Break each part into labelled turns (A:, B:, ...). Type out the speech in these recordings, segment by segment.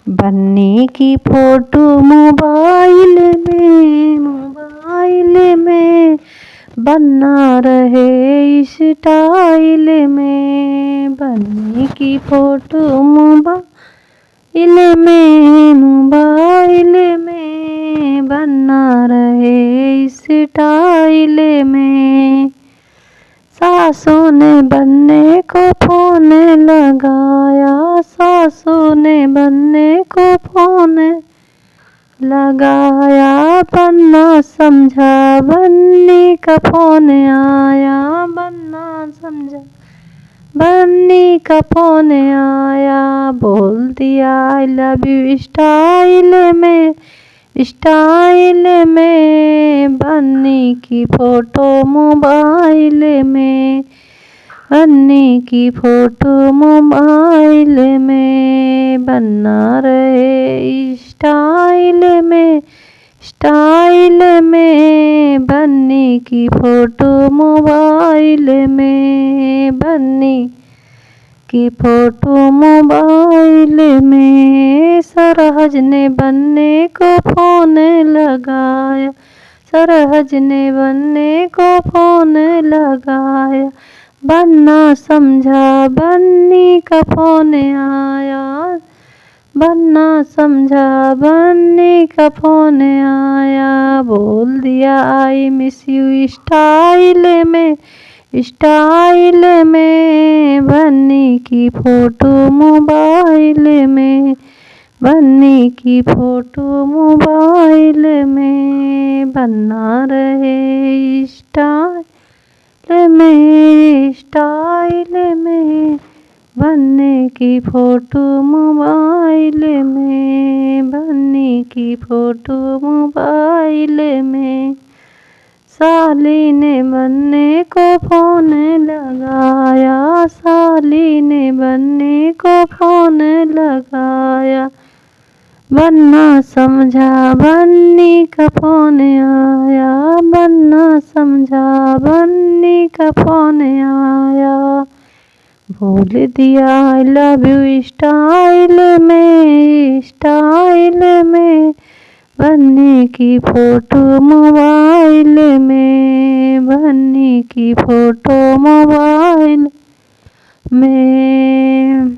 A: बन्नी की photo mobile में बन्ना रहे स्टाइल में। बन्नी की फोटो मोबाइल में बन्ना रहे स्टाइल में। सासों ने बन्ने को फोन लगाया, सासों ने बन्ने को फोन लगाया। बन्ना समझा बन्नी का फोन आया, बन्ना समझा बन्नी का फोन आया। बोल दिया आई लव यू स्टाइल में बन्नी की फोटो मोबाइल में। बन्नी की फोटो मोबाइल में बन्ना रहे स्टाइल में बन्नी की फोटो मोबाइल में। बन्नी की फोटो मोबाइल में। सरहज ने बन्ने को फोन लगाया, सरहज ने बन्ने को फोन लगाया। बन्ना समझा बन्नी का फोन आया, बन्ना समझा बन्नी का फोन आया। बोल दिया आई मिस यू स्टाइल में बन्नी की फोटो मोबाइल में। बन्नी की फोटो मोबाइल में बन्ना रहे स्टाइल में बन्नी की फोटो मोबाइल में। बन्नी की फोटो मोबाइल में। साली ने बन्ने को फोन लगाया, साली ने बन्ने को फोन लगाया। बन्ना समझा बन्नी का फोन आया, बन्ना समझा बन्नी का फोन आया। बोल दिया आई लव यू स्टाइल में बन्नी की फोटो मोबाइल में। बन्नी की फोटो मोबाइल में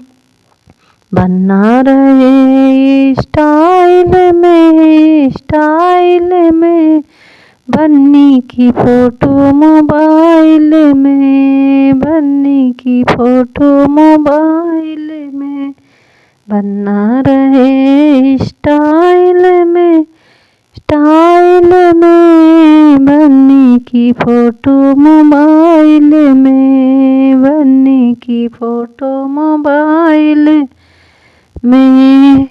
A: बन्ना रहे स्टाइल में बन्नी की फोटो मोबाइल में। बन्नी की फोटो मोबाइल में बन्ना रहे स्टाइल में बन्नी की फोटो मोबाइल में। बन्नी की फोटो मोबाइल में।